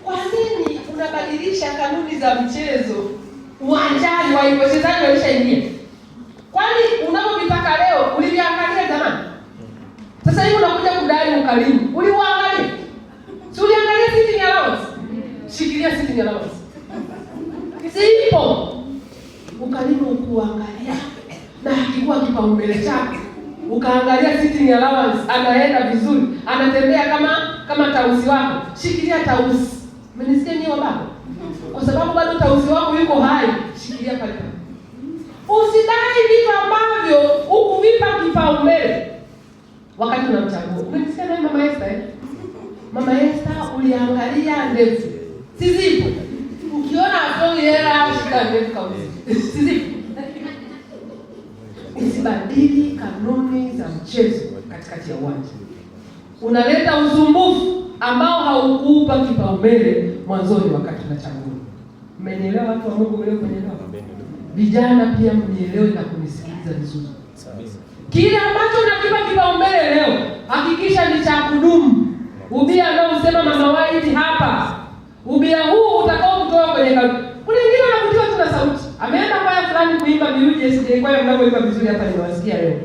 Kwa nini unabadilisha kanuni za mchezo uwanjani wa wachezaji walishaingia? Kwani unavyovitaka leo uliviangalia zamani? Sasa hivi unakuja kudai ukarimu. Uliuangalia? Si uliangalia sitting allowance? Shikilia sitting allowance. Sipo. Ukarimu ukuangalia. Na hakikuwa kipaumbele chako. Ukaangalia sitting allowance, anaenda vizuri, anatembea kama tausi wako. Shikilia tausi. Mmenisikia nyinyi wababa? Kwa sababu bado tausi wako yuko hai, shikilia pale. Usidai vitu ambavyo hukuvipa kipaumbele wakati unamchagua. Mmenisikia na mama Esther? Mama Esther uliangalia ndefu. Sizipo. Ukiona atoi hela shika ndefu kauzi. Sizipo. Usibadili kanuni za mchezo katikati ya uwanja. Unaleta usumbufu ambao haukuupa kipaumbele mwanzoni wakati unachagua. Mmenielewa watu wa Mungu leo kwenye ndoa? Vijana pia mnielewe na kunisikiliza vizuri. Kile ambacho unakipa kipaumbele leo, hakikisha ni cha kudumu. Ubia ndio usema mama White hapa. Ubia huu utakao kutoa kwenye kanuni. Kuna wengine wanavutiwa tu na sauti. Ameenda kwaya fulani kuimba miuji SJ kwaya mnaoimba vizuri hapa nimewasikia leo.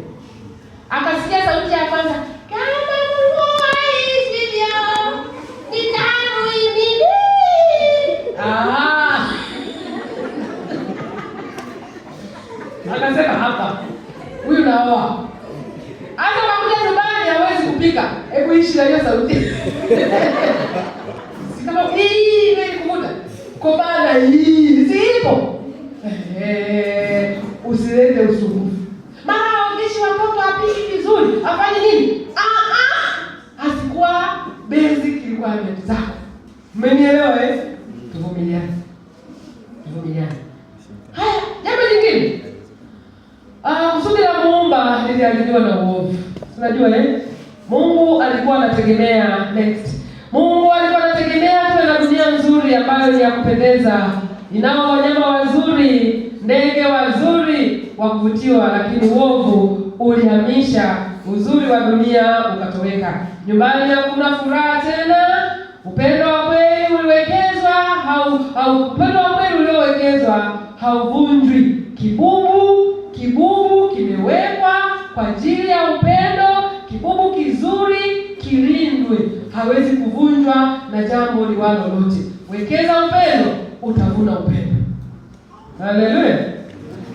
Akasikia sauti ya kwanza, kama Mungu aishivyo, nitamuhimidi. Akasema hapa. Huyu naoa. Hata wakuja nyumbani hawezi kupika. Hebu ishi na hiyo sauti. Kama hii ndio kuvuta. Kwa maana hii sipo. Usilete usumbufu. Mara waongeshi watoto apiki vizuri, afanye nini? Asikuwa basic requirement zako. Mmenielewa Tuvumiliane. Haya, jambo lingine. Kusudi la Muumba liliahidiwa na uovu. Unajua Mungu alikuwa anategemea Mungu alikuwa anategemea tuwe na dunia nzuri ambayo ni ya kupendeza. Inao wanyama wazuri, ndege wazuri wa kuvutiwa, lakini uovu ulihamisha uzuri wa dunia ukatoweka. Nyumbani hakuna furaha tena. Upendo wa kweli uliwekezwa upendo wa kweli uliowekezwa hauvunjwi. Kibubu kimewekwa kwa ajili ya upendo. Kibubu kizuri kilindwe, hawezi kuvunjwa na jambo liwalo lote. Wekeza upendo, utavuna upendo. Haleluya.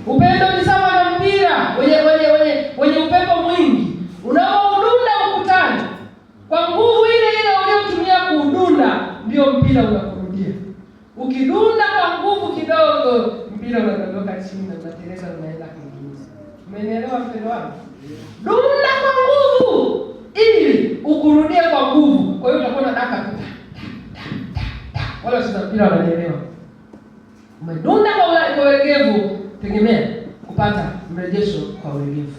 Upendo ni sawa na mpira wenye upepo mwingi unaoudunda ukutani. Kwa nguvu ile uliotumia kuudunda ndio mpira unakurudia. Ukidunda kwa nguvu kidogo, mpira unadondoka chini na unateleza unaenda kwingine. Umenielewa mpendo wangu? Dunda kwa nguvu ili ukurudie kwa nguvu. Kwa hiyo utakuwa na daka tu. Wala sasa mpira wananielewa. Umedunda kwa ulegevu, tegemea kupata mrejesho kwa ulegevu.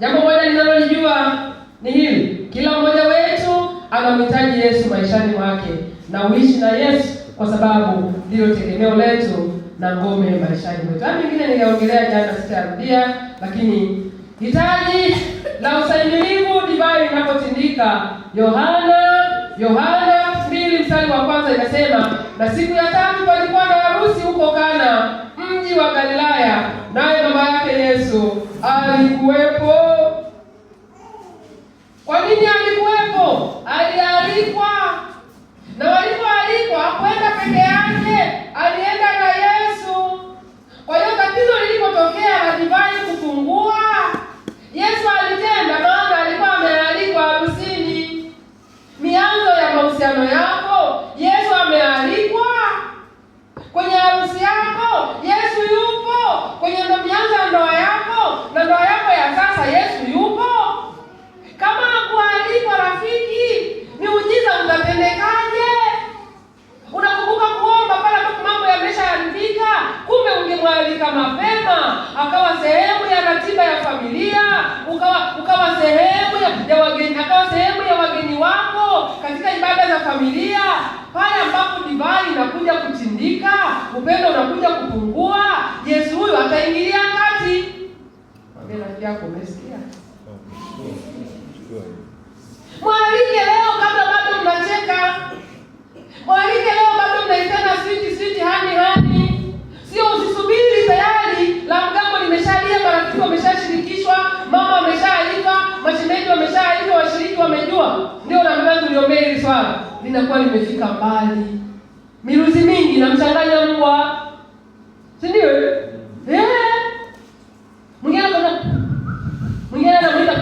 Jambo moja ninalolijua ni hili: kila mmoja wetu anamhitaji Yesu maishani mwake, na uishi na Yesu kwa sababu ndilo tegemeo letu na ngome maishani mwetu. Hata mingine niliongelea jana sitarudia, lakini hitaji la usaimilivu divai inapotindika. Yohana 2:1 inasema, na siku ya tatu palikuwa na harusi huko Kana, mji wa Galilaya, naye mama yake Yesu alikuwepo. Kwa nini alikuwepo? Alialikwa. Na walipoalikwa kwenda peke yake, alienda na Yesu. Kwa hiyo tatizo lilipotokea la divai kupungua, Yesu alitenda, maana alikuwa amealikwa harusini. Mianzo ya mahusiano yako, Yesu amealikwa. Kwenye harusi yako, Yesu yupo. Kwenye mianzo ya ndoa yako na ndoa yako ya sasa, Yesu yupo. Kama hakualikwa rafiki, miujiza utatendekaje? Unakumbuka kuomba pale mambo yameshaharibika? Kumbe ungemwalika mapema, akawa sehemu ya ratiba ya familia, ukawa sehemu ya wageni, akawa sehemu ya wageni wako katika ibada za familia. Pale ambapo divai inakuja kutindika, upendo unakuja kupungua, Yesu huyu ataingilia kati. Mwambie rafiki yako, umesikia? Mwalike leo likifanikiwa, ndio naambia tuliombee hili swala, linakuwa limefika mbali. Miruzi mingi na mchanganya mbwa. Si ndio? Mwingine anamuita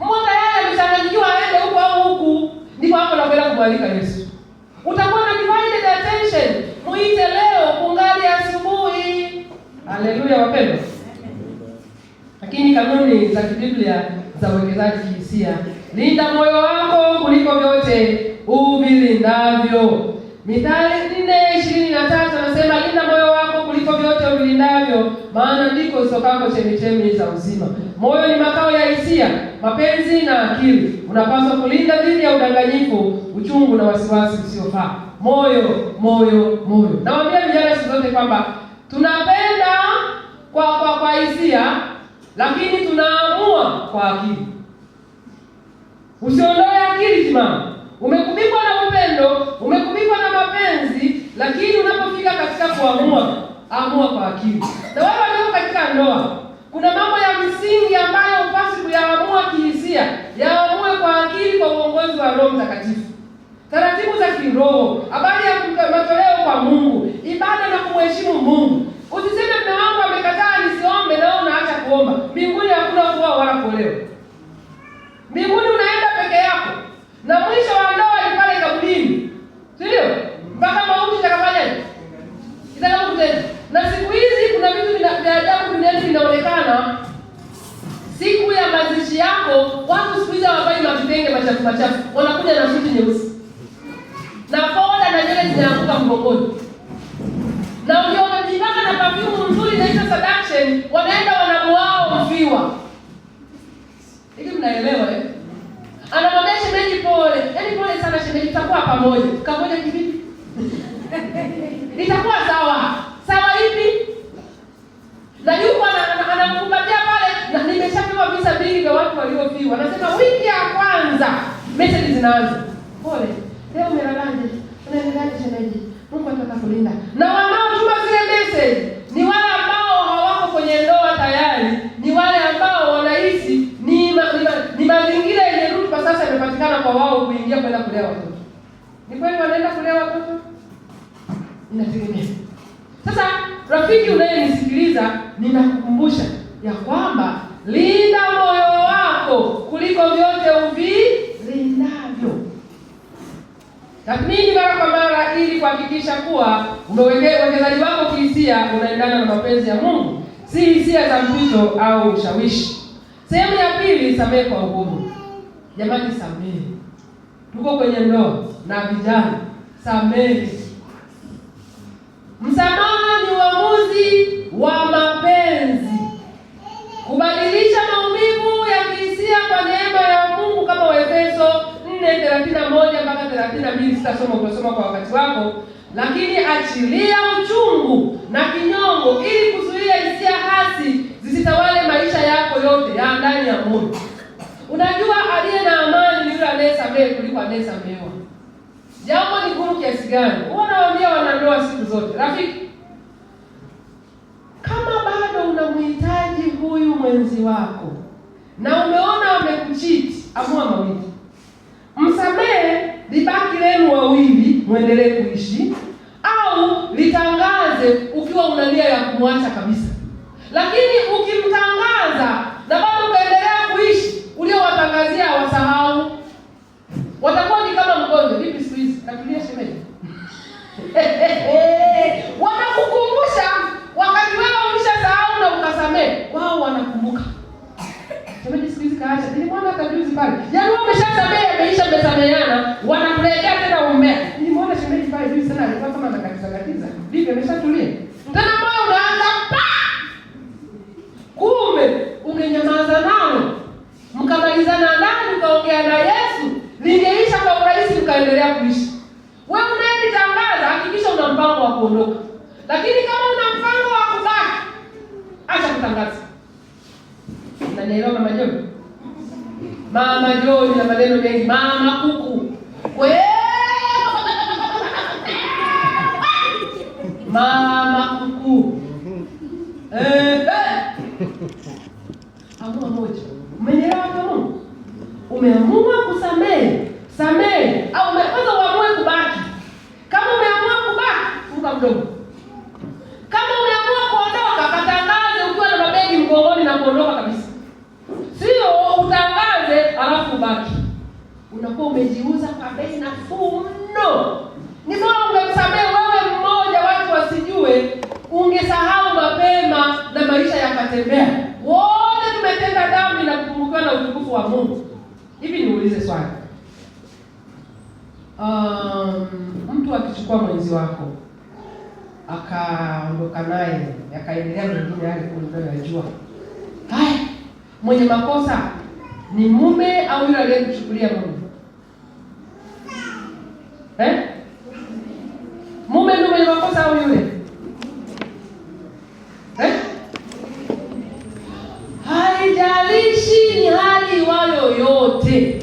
mbwa tayari amechanganyikiwa aende huko au huku. Ndipo hapo nakwenda kumwalika Yesu. Utakuwa na divided attention. Muite leo kungali asubuhi. Haleluya wapendwa. Lakini kanuni za Biblia za uwekezaji kihisia. Linda moyo wako kuliko vyote uvilindavyo. Mithali 4:23 anasema linda moyo wako kuliko vyote uvilindavyo, maana ndiko zitokako chemchemi za uzima. Moyo ni makao ya hisia, mapenzi na akili. Unapaswa kulinda dhidi ya udanganyifu, uchungu na wasiwasi usiofaa. Moyo. Nawaambia vijana siku zote kwamba tunapenda kwa hisia, lakini tunaamua kwa akili. Usiondoe akili timamu. Umekubikwa na upendo, umekubikwa na mapenzi, lakini unapofika katika amua kwa akili. Na wale walio katika ndoa, kuna mambo ya msingi ambayo upasi kuyaamua kihisia, yaamue kwa akili kwa uongozi wa Roho Mtakatifu. Taratibu za kiroho, habari ya matoleo kwa Mungu, ibada na kumheshimu Mungu. Usiseme mume wangu amekataa nisiombe na unaacha kuomba. Mbinguni hakuna kuoa wala kuolewa. Mbinguni unaenda peke yako. Na mwisho wa ndoa ni pale kaburini. Ndio? Mpaka mauti itakafanyaje? Itakapokutenda. Na siku hizi kuna vitu vya ajabu duniani vinaonekana. Siku ya mazishi yako, watu siku hizi hawavai mavitenge machafu. Wanakuja na suti nyeusi. Na poda na nywele zinaanguka mgongoni. Na ndio wamejipaka na perfume nzuri na hizo seduction, wanaenda wanamuao mfiwa. Hivi mnaelewa eh? Anamwambia shemeji pole. Yaani pole sana shemeji, tutakuwa pamoja. Pamoja kivipi? Itakuwa sawa. Sawa hivi? Na yuko anamkumbatia pale, na nimeshapewa visa vingi vya watu waliofiwa. Anasema wiki ya kwanza message zinaanza. Pole. Leo umelalaje? Unaendeleaje shemeji? Mungu atakulinda. Na wanaotuma zile message ni wale ambao hawako kwenye ndoa tayari, ni wale ambao wanahisi ni mazingira yenye rutuba sasa yamepatikana kwa wao kuingia kwenda kulea watoto. Ni kweli wanaenda kulea watoto? Inategemea. Sasa rafiki unayenisikiliza, ninakukumbusha ya kwamba linda moyo wako kuliko vyote uvilindavyo. Tathmini mara kwa mara ili kuhakikisha kuwa uwekezaji wako kihisia unaendana na mapenzi ya Mungu, si hisia za mpito au ushawishi. Sehemu ya pili, samehe kwa uhuru. Jamani, samehe. Tuko kwenye ndoa na vijana, samehe. Msamaha ni uamuzi wa mapenzi. Kubadilisha maumivu ya kihisia kwa neema ya Mungu kama Waefeso 4:31 mpaka 32, sitasoma, utasoma kwa wakati wako, lakini achilia uchungu na kinyongo ili kuzuia hisia hasi zisitawale maisha yako yote ya ndani ya moyo. Unajua aliye na amani ni yule anayesamehe kuliko anayesamehewa. Jambo ni gumu kiasi gani? Wanawaambia wanandoa siku zote, rafiki, kama bado unamhitaji huyu mwenzi wako na umeona amekuchiti, amua mawili. Msamehe, libaki lenu wawili muendelee kuishi, au litangaze ukiwa una nia ya kumwacha kabisa. Lakini ukimtangaza na bado ukaendelea kuishi, uliowatangazia wasahau. Watakuwa ni kama mgonjwa. Vipi siku hizi? Natulia shemeji. Wanakukumbusha wakati wewe umeshasahau na ukasamehe. Wao wanakumbuka. Shemeji siku hizi kaacha. Nilimwona kajuzi pale. Yaani wewe umeshasamehe, ameisha mmesameheana, wanakuletea tena umbea. Nilimwona shemeji pale juzi sana alikuwa kama anakatiza. Vipi ameshatulia? Tena moyo unaanza pa. Kumbe ungenyamaza nao. Mkamalizana ndani ukaongea na Yesu, lingeisha kwa urahisi ukaendelea kuishi. Wewe unayenitangaza, hakikisha una mpango wa kuondoka. Lakini kama una mpango wa kubaki, acha kutangaza. Unanielewa Mama Joni? Mama Joni na maneno mengi, mama kuku. Mama kuku. Amua moja. Umenielewa kama Mungu? Umeamua kusamehe Samehe au kwanza uamue kubaki. Kama umeamua kubaki, funga mdomo. Kama umeamua kuondoka, katangaze ukiwa na mabegi mgongoni na kuondoka kabisa. Sio utangaze alafu ubaki. Unakuwa umejiuza kwa bei nafuu mno. Ni bora ungemsamehe wewe mmoja, watu wasijue, ungesahau mapema na maisha yakatembea. Wote tumetenda dhambi na kupungukiwa na utukufu wa Mungu. Hivi niulize swali. Mtu akichukua mwenzi wako akaondoka naye, akaendelea mwingine yale unayojua. Haya, mwenye makosa ni mume au yule aliyemchukulia mume? Mume ndio mwenye makosa au yule? Haijalishi ni hali iwayo yote.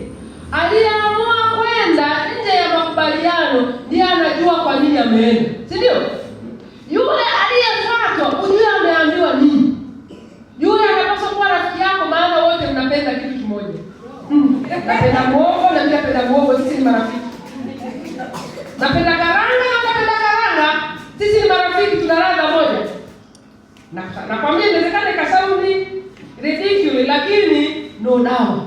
Aliyeamua kwenda nje ya makubaliano ndiye anajua kwa nini ameenda. Si ndio? Yule aliyefuatwa ujue ameambiwa nini. Yule anapaswa kuwa rafiki yako, maana wote mnapenda kitu kimoja. Napenda muogo na mimi napenda muogo, sisi ni marafiki. Napenda karanga na napenda karanga, sisi ni marafiki, tuna ladha moja. Na kwa mimi inawezekana kashauri ridiculous, lakini no dawa.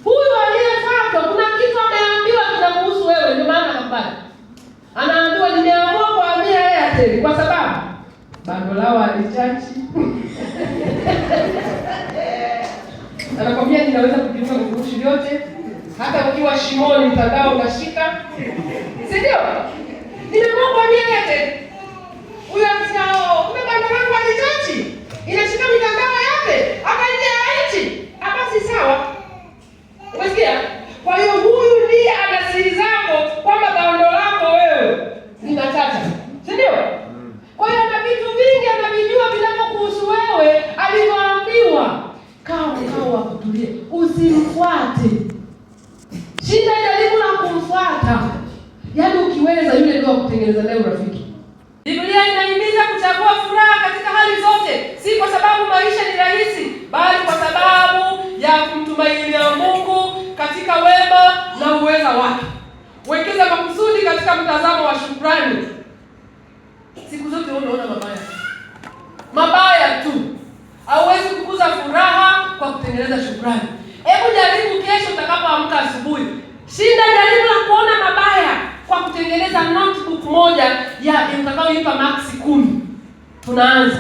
Huyu aliyefuatwa kuna kitu ameambiwa kinamhusu wewe, ndio maana anakubali. Anaambiwa nimeamua kuhamia Airtel kwa sababu bando lao alichachi. Anakwambia ninaweza kujiunga vifurushi vyote, hata ukiwa shimoni mtandao unashika. Si ndio? Nimeamua kuhamia Airtel. Huyu anasema, "Kumbe bando langu alichachi. Inashika mitandao yote, hata nje ya nchi." Basi sawa. Umesikia? Kwa hiyo huyu ndiye ana siri zako kwamba bando lako wewe ni matata. Si ndio? Kwa hiyo ana vitu vingi anavijua vinavyokuhusu wewe, alivyoambiwa. Kaa kutulia. Usimfuate. Shinda jaribu na kumfuata. Yaani ukiweza yule ndio kutengeneza naye urafiki. Biblia inahimiza kuchagua furaha katika hali zote, si kwa sababu maisha ni rahisi, bali kwa sababu ya kumtumainia Mungu katika wema na uweza wake. Wekeza makusudi katika mtazamo wa shukrani. Siku zote unaona mabaya tu. Hauwezi kukuza furaha kwa kutengeneza shukrani. Hebu jaribu kesho utakapoamka asubuhi. Shinda jaribu na kuona mabaya kwa kutengeneza notebook moja ya utakayoipa max 10. Tunaanza.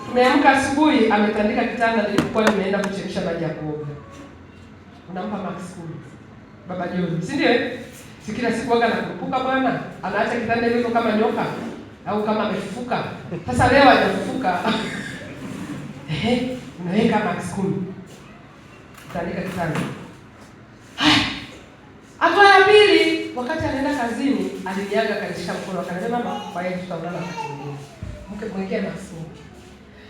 Tumeamka asubuhi, ametandika kitanda nilipokuwa nimeenda kuchemsha maji ya kuoga. Unampa max 10. Baba John, si ndio? Si kila siku waga nakupuka bwana. Anaacha kitanda hivyo kama nyoka au kama amefufuka. Sasa leo hajafufuka. Unaweka max 10. Tandika kitanda. Hatua ya pili, wakati anaenda kazini, aliniaga kanishika mkono akaniambia, "Mama, kwa hiyo tutaonana wakati mwingine." Mke mwingine masomo.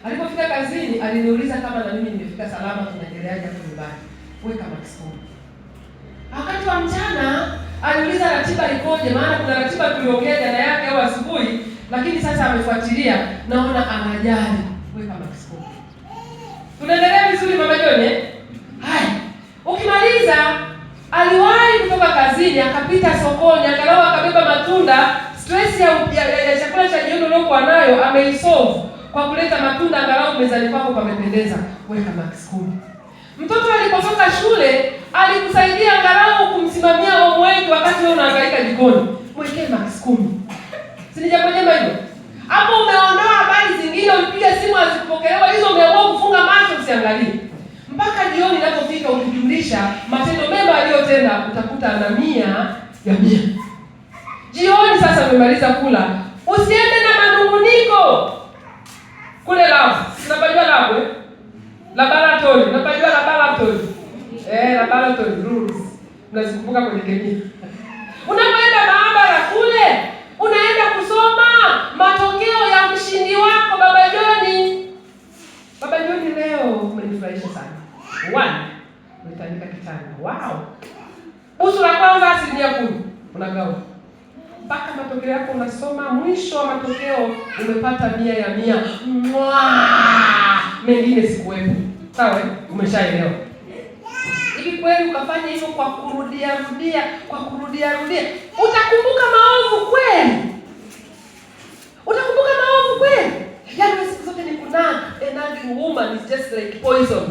Alipofika kazini, aliniuliza kama na mimi nimefika salama, tunaendeleaje hapo nyumbani. Weka masomo. Wakati wa mchana, aliuliza ratiba ikoje, maana kuna ratiba tuliongea jana yake au asubuhi, lakini sasa amefuatilia, naona anajali. Weka masomo. Tunaendelea vizuri Mama John, Haya. Ukimaliza aliwahi kutoka kazini akapita sokoni angalau akabeba matunda. Stress ya chakula cha jioni uliokuwa nayo ameisolve kwa kuleta matunda angalau mezani kwako pamependeza. Weka max 10. Mtoto alipotoka shule alikusaidia angalau kumsimamia homework wakati wewe unahangaika jikoni. Mwekee max 10. Si ni jambo jema hilo? Hapo umeondoa habari zingine, ulipiga simu hazikupokelewa, hizo umeamua kufunga macho usiangalie. Mpaka jioni inapofika ukijulisha matendo mema aliyotenda, utakuta ana 100 ya 100. Jioni sasa umemaliza kula, usiende na manunguniko. Kule labu, unapajua labu laboratory, unapajua laboratory. Laboratory rules. Unazikumbuka kwenye kemia. Unapoenda maabara kule, unaenda kusoma matokeo ya mshindi wako Baba John. Baba John leo umenifurahisha sana. 1. Utandika kitanda. Wow. Busu la kwanza 10%. Unagawa. Mpaka matokeo yako unasoma, mwisho wa matokeo umepata 100 ya 100. Mengine sikuwepo. Sawa? Umeshaelewa. Hivi kweli ukafanya hivyo kwa kurudia rudia, utakumbuka maovu kweli? Utakumbuka maovu kweli? Yaani siku zote ni kunanga. A nagging woman is just like poison.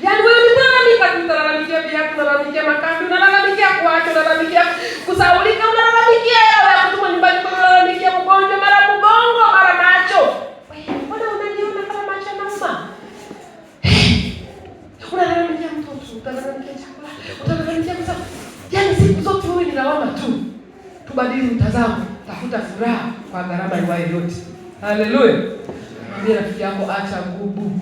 Yaani wewe ni unalalamikia viatu, unalalamikia makambi, unalalamikia kuacha, unalalamikia kusaulika, unalalamikia hela ya kutuma nyumbani, unalalamikia mgonjwa, mara mgongo, mara macho. Wewe mbona unaniona kama macho yanauma? Unalalamikia mtoto, unalalamikia chakula, unalalamikia msa. Yaani siku zote wewe ni lawama tu. Tubadili mtazamo, tafuta furaha kwa gharama iwayo yote. Haleluya. Mwambie rafiki yako acha nguvu.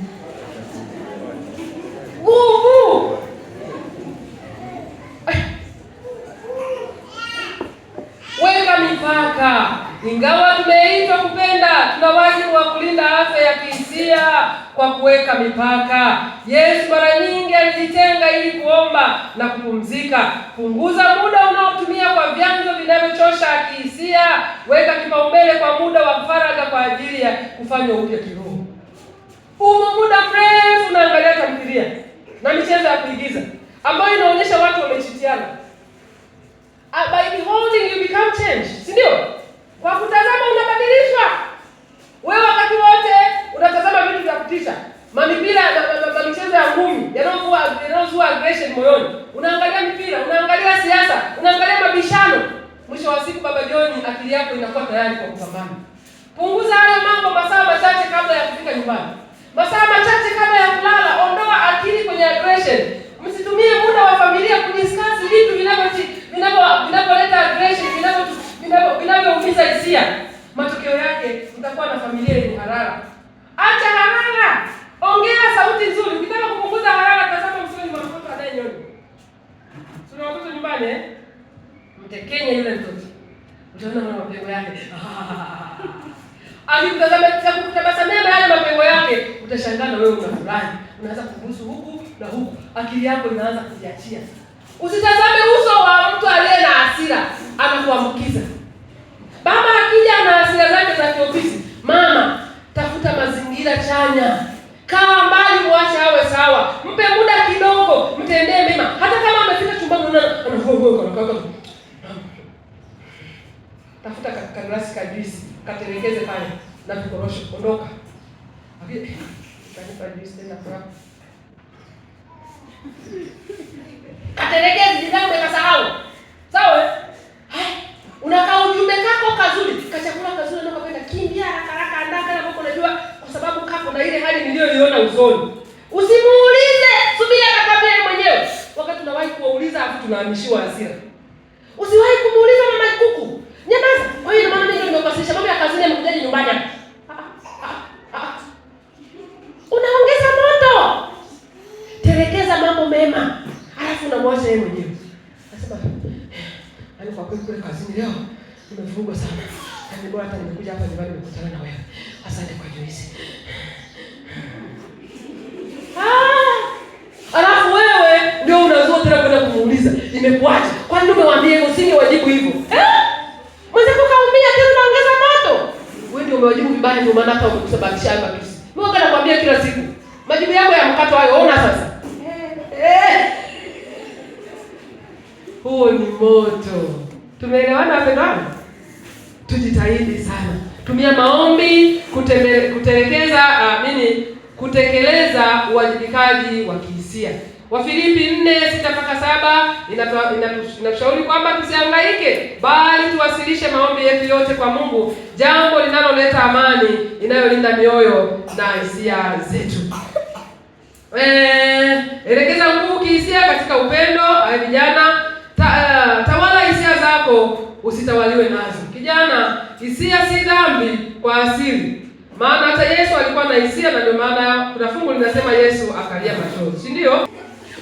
Weka mipaka. Ingawa tumeitwa kupenda, tuna wajibu wa kulinda afya ya kihisia kwa kuweka mipaka. Yesu mara nyingi alijitenga ili kuomba na kupumzika. Punguza muda unaotumia kwa vyanzo vinavyochosha kihisia. Weka kipaumbele kwa muda wa faragha kwa ajili ya kufanya upya kiroho. Muda mrefu unaangalia tamthilia na michezo ya kuigiza ambayo inaonyesha watu wamechitiana. By beholding you become changed. Si ndio? Kwa kutazama unabadilishwa. Wewe wakati wote unatazama vitu vya kutisha. Mipira na michezo ya ngumi yanayozua aggression moyoni. Unaangalia mipira, unaangalia siasa, unaangalia mabishano. Mwisho wa siku Baba John, akili yako inakuwa tayari kwa kupambana. Punguza hayo mambo masaa machache kabla ya kufika nyumbani. Masaa machache kabla ya kulala, ondoa akili kwenye aggression. Msitumie muda wa familia kudiscuss vitu vinavyoleta aggression, vinavyoumiza hisia. Matokeo yake mtakuwa na familia yenye harara. Acha harara. Ongea sauti nzuri. Ukitaka kupunguza harara, tazama usoni mwa mtoto anayenyonyo. Sio watoto nyumbani Mtekenye yule mtoto. Utaona mapengo yake. Akikutazama kutabasamia yale mapengo yake, utashangaa na wewe unafurahi. Unaanza kubusu huku na huku. Akili yako inaanza kujiachia. Usitazame uso wa mtu aliye na hasira, anakuambukiza. Baba akija na hasira zake za kiofisi, mama, tafuta mazingira chanya. Kaa mbali, muache awe sawa. Mpe muda kidogo, mtendee mema. Hata kama amefika chumbani unaona tafuta kaglasi ka juice, katerekeze pale na vikorosho, ondoka. Kanipa juice tena kwa. Katerekeze ndio umekasahau. Sawa? Unakaa ujumbe kako kazuri, kachakula kazuri na ukapenda kimbia haraka andaka na mbona unajua kwa sababu kako na ile hali niliyoiona usoni. Usimuulize, subiri akakwambia yeye mwenyewe. Wakati unawahi kuuliza afu tunahamishiwa hasira. Usiwahi kumuuliza mama kuku. Nyamaza. Kwa hiyo maana mimi nimekosesha mambo ya kazini amekujaje nyumbani hapa. Unaongeza moto. Telekeza mambo mema. Alafu unamwacha yeye mwenyewe. Nasema yaani kwa kweli kule kazini leo nimefungwa sana. Yaani bora hata nimekuja hapa nyumbani nimekutana na wewe. Asante kwa juisi. Alafu wewe ndio unazua tena kwenda kumuuliza, nimekuacha. Kwa nini umemwambia hivyo? Usingewajibu hivyo. Mwenzako kaumia tena unaongeza moto. Wewe ndio umewajibu vibaya, ndio maana hata umekusababisha hapa kesi. Mimi nakwambia kila siku. Majibu yako ya mkato hayo, ona sasa. Huo ni moto. Tumeelewana wapendwa? Tujitahidi sana. Tumia maombi kutekeleza uwajibikaji wa kihisia. Wafilipi 4:6-7 inatushauri kwamba tusihangaike bali tuwasilishe maombi yetu yote kwa Mungu, jambo linaloleta amani inayolinda mioyo na hisia zetu. Elekeza nguvu kihisia katika upendo. Vijana, tawala hisia zako, usitawaliwe nazo. Kijana, hisia si dhambi kwa asili. Maana hata Yesu alikuwa na hisia, na ndio maana kuna fungu linasema Yesu akalia machozi, si ndio?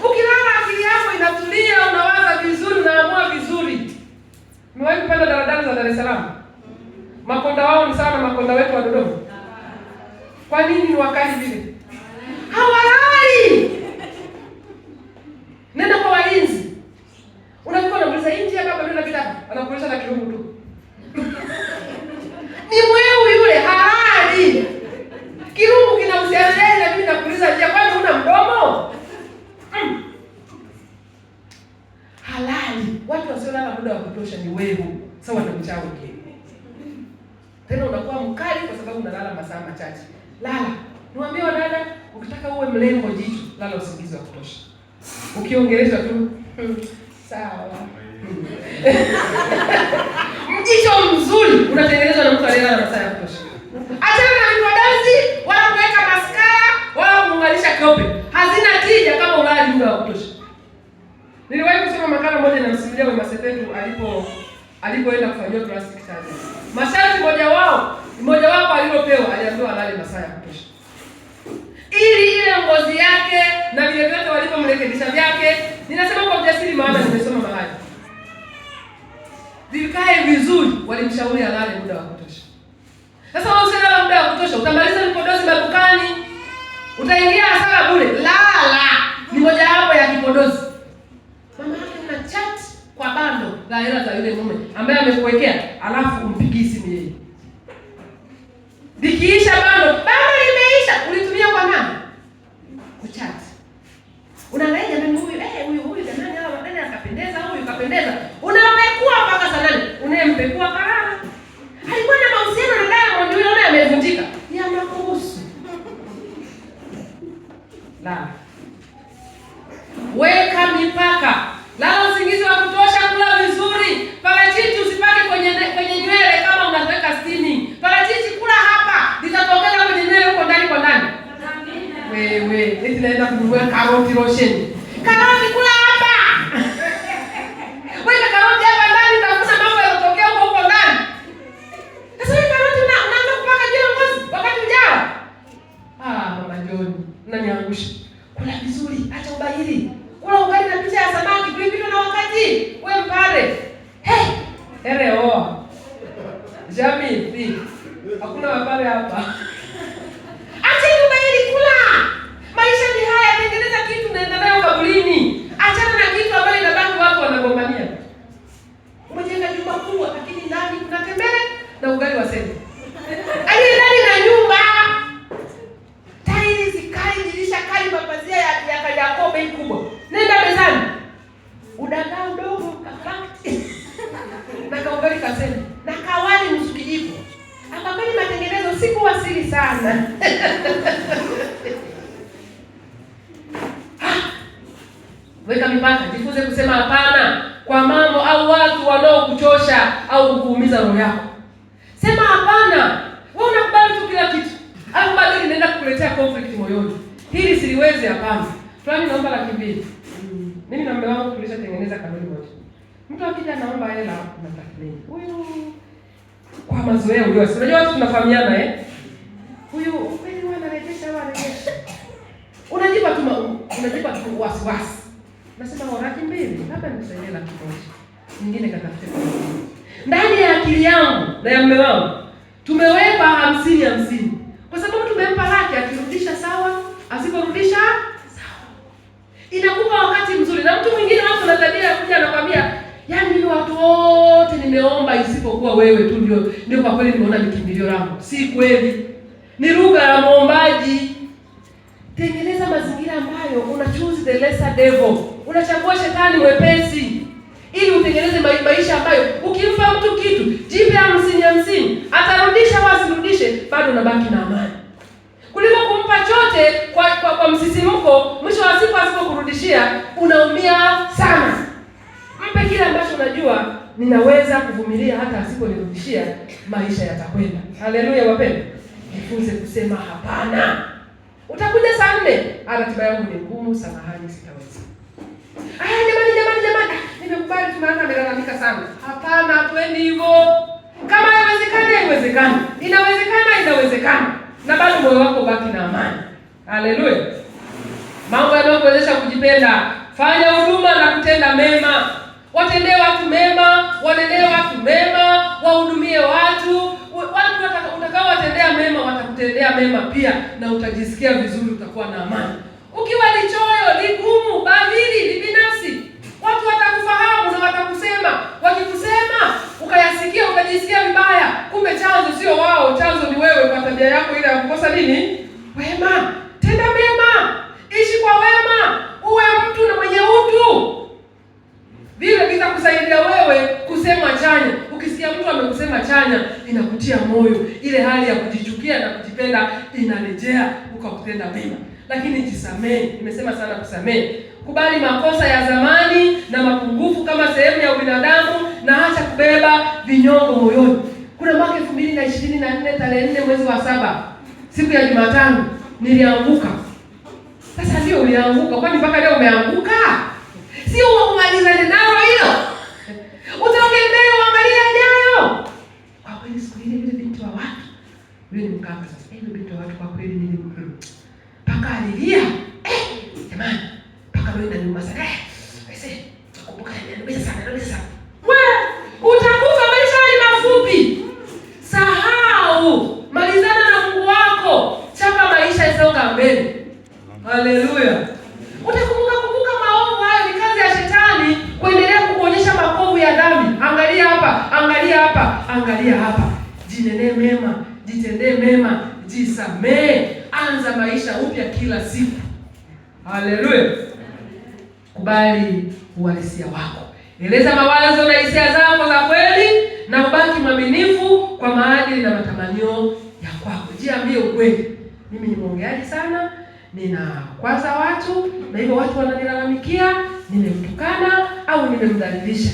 Ukilala akili yako inatulia, unawaza vizuri, unaamua vizuri. Mmewahi kupanda daladala za Dar es Salaam? Makonda wao ni sawa na makonda wetu wa Dodoma. Kwa nini ni wakali vile? Hawalali. Nenda kwa walinzi. Unakuwa unamuuliza inji hapa bado unapita hapa. Anakuuliza na kirungu tu. Ni mwewe yule halali. Kirungu kina uhusiano na mimi, nakuuliza je, kwani una mdomo? Ukilala akili yako inatulia, unawaza vizuri, unaamua vizuri. nini? Watu wasiolala muda wa kutosha ni wewe, sawa na mchao wengine. Tena unakuwa mkali kwa sababu unalala masaa machache. Lala. Niwaambie wadada, ukitaka uwe mrembo jicho, lala usingizi wa kutosha. Ukiongeleshwa tu sawa. Mjicho mzuri unatengenezwa na mtu aliyelala masaa ya kutosha. Achana na vipodozi, wala kuweka maskara, wala kuunganisha kope. Hazina tija kama ulali muda wa kutosha. Niliwahi kusoma makala moja na msimulia Wema Sepetu alipoenda kufanyiwa plastic surgery. Masharti mmoja wapo alilopewa, aliambiwa alale masaa ya kutosha. Ili ile ngozi yake na vile vyote walipomrekebisha vyake, ninasema kwa ujasiri maana nimesoma mahali, vikae vizuri, walimshauri alale muda wa kutosha. Sasa wewe usilala muda wa kutosha, utamaliza vipodozi madukani, utaingia hasara bure. Lala ni moja wapo ya vipodozi. Mama yake una chat kwa bando la hela za yule mume ambaye amekuwekea, alafu umpigii simu yeye. Dikiisha bando limeisha, ulitumia kwa nani? Kuchat. Unaangalia jamani, huyu jamani, hawa wadada akapendeza, huyu kapendeza. Unampekua mpaka saa 8. Unayempekua karara. Alikuwa na mahusiano na Diamond, yule naye amevunjika. Ya makuhusu. La. Weka mipaka. Lala usingizi wa kutosha, kula vizuri. Parachichi usipake kwenye nywele kama unaweka steaming. Parachichi kula hapa, litatokeza kwenye nywele huko ndani kwa ndani. Wewe, eti naenda kununua karoti lotion. Karoti kula hapa. Weka karoti hapa ndani, utakuta mambo yanatokea huko ndani. Sasa hii karoti unaanza kupaka juu ya ngozi wakati ujao. Mama John, unaniangusha. Kula vizuri, acha ubahili. Kula ugali na picha ya samaki, tulipita na wakati. Wewe mpare. Oa. Jamii, hakuna wapare hapa. Acha ubahili, kula. Maisha ni haya, tengeneza kitu naenda nayo kaburini. Achana na kitu ambacho inabaki watu wanagombania. Umejenga nyumba kubwa lakini ndani kuna tembele na ugali wa sema. Ndani na nyumba. Tairi zikali, dirisha kali, mapazia ya Yakobo bei kubwa. Nenda mezani. Udagaa udogo kakati. Na kaugali kasema. Na kawali nusu kijiko. Akapeni matengenezo siku wasili sana. Weka mipaka, jifunze kusema hapana kwa mambo au watu wanaokuchosha au kukuumiza roho yako. Sema hapana. Wewe unakubali tu kila kitu. Alafu baadaye inaenda kukuletea conflict moyoni. Hili siliwezi, hapana. Fulani naomba 200. Mimi na mume wangu tulishatengeneza kanuni moja. Mtu akija naomba hela na tathmini. Huyu kwa mazoea ulio. Unajua watu tunafahamiana Huyu kweli wanarejesha. Unajipa tu wasiwasi. Nasema 200, labda nikusaidie 1,000. Nyingine katafute. Ndani ya akili yangu na ya mume wangu tumeweka 50-50. Kwa sababu tumempa 1,000, akirudisha sawa, asiporudisha sawa. Inakupa wakati mzuri. Na mtu mwingine hapo na tabia kuja anakuambia, yaani mimi watu wote nimeomba isipokuwa wewe tu ndio kwa kweli nimeona nikimbilio langu. Si kweli. Ni lugha ya muombaji. Tengeneza mazingira ambayo una choose the lesser devil. Unachagua shetani mwepesi. Ili utengeneze maisha ambayo ukimpa mtu kitu, jipe 50-50, atarudisha au asirudishe, bado unabaki na amani. Kuliko kumpa chote kwa msisimko, mwisho wa siku asipokurudishia, unaumia sana. Mpe kile ambacho unajua ninaweza kuvumilia hata asiponirudishia, maisha yatakwenda. Haleluya wapendwa. Jifunze kusema hapana. Utakuja saa 4, ratiba yangu ni ngumu, samahani sitaweza. Jamani, nimekubali tunaanza melalamika sana. Hapana, twende hivyo. Kama haiwezekani. Inawezekana. Na bado moyo wako baki na amani. Haleluya. Mambo yanayokuwezesha kujipenda. Fanya huduma na kutenda mema. Watendee watu mema, wanenee watu mema, wahudumie watu. Watu utakaowatendea mema watakutendea mema pia, na utajisikia vizuri, utakuwa na amani. Ukiwa ni choyo, ni gumu, bahili, ni binafsi, watu watakufahamu na watakusema. Wakikusema ukayasikia, ukajisikia vibaya, kumbe chanzo sio wao, chanzo ni wewe kwa tabia yako ile ya kukosa nini? Wema. Tenda mema, ishi kwa wema, uwe mtu na mwenye utu. Vile kitakusaidia wewe kusema chanya. Ukisikia mtu amekusema chanya, inakutia moyo. Ile hali ya kujichukia na kujipenda inarejea, ukakutenda mema. Lakini jisamehe. Nimesema sana kusamehe. Kubali makosa ya zamani na mapungufu kama sehemu ya ubinadamu, na acha kubeba vinyongo moyoni. Kuna mwaka 2024 tarehe 4 mwezi wa 7, siku ya Jumatano, nilianguka. Sasa ndio ulianguka, kwani mpaka leo umeanguka? Sio umalizane nalo hilo. Utoke mbele uangalie ajayo. Kwa kweli siku ile yule binti wa watu, yule ni mkaka sasa. Yule binti wa watu kwa kweli mpaka alilia. Jamani, mpaka leo inaniuma sana. Aise, nakumbuka inaniuma sana. Wewe utakufa, maisha ni mafupi. Sahau, malizana na Mungu wako. Chapa maisha isonga mbele. Haleluya. Utakumbuka maovu hayo, ni kazi ya shetani kuendelea kukuonyesha makovu ya dhambi. Angalia hapa, angalia hapa, angalia hapa. Jinenee mema, jitendee mema, jisamee. Anza maisha upya kila siku. Haleluya. Kubali uhalisia wako. Eleza mawazo na hisia zako za kweli, na ubaki mwaminifu kwa maadili na matamanio ya kwako. Jiambie ukweli. Mimi ni mwongeaji sana, ninakwaza watu, na hivyo watu wananilalamikia, nimemtukana au nimemdhalilisha.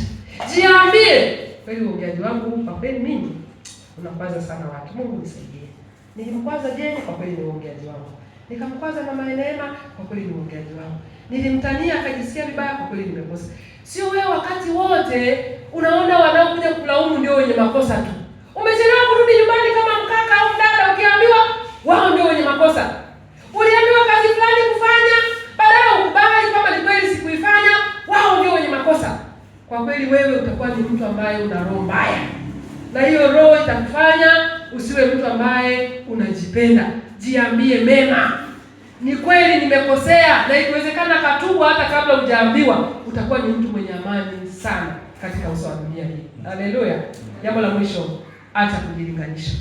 Jiambie kweli, uongeaji wangu kwa kweli mimi unakwaza sana watu. Mungu nisaidie. Nilimkwaza Jeni, kwa kweli ni uongeaji wangu. Nikamkwaza Mama Neema, kwa kweli ni uongeaji wangu. Nilimtania akajisikia vibaya, kwa kweli nimekosa. Sio wewe wakati wote unaona wanaokuja kulaumu ndio wenye makosa tu. Umechelewa kurudi nyumbani kama mkaka au dada, ukiambiwa wao ndio wenye makosa. Uliambiwa kazi fulani kufanya, badala ukubali kama ni kweli sikuifanya, wao ndio wenye makosa. Kwa kweli wewe utakuwa ni mtu ambaye una roho mbaya. Na hiyo roho itakufanya usiwe mtu ambaye unajipenda. Jiambie mema. Ni kweli nimekosea, na ikiwezekana katubu hata kabla hujaambiwa, utakuwa ni mtu mwenye amani sana katika uso wa dunia hii. Haleluya. Jambo la mwisho, acha kujilinganisha.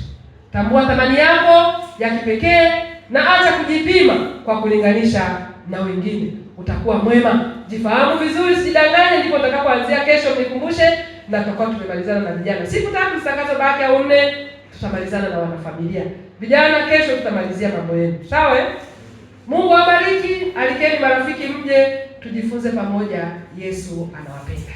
Tambua thamani yako ya kipekee na acha kujipima kwa kulinganisha na wengine. Utakuwa mwema. Jifahamu vizuri, usijidanganye. Ndipo tutakapoanzia kesho, nikumbushe, na tutakuwa tumemalizana na vijana. Siku 3 zitakazobaki au 4 tutamalizana na wanafamilia. Vijana kesho tutamalizia mambo yenu. Sawa? Mungu awabariki. Alikeni marafiki mje tujifunze pamoja. Yesu anawapenda.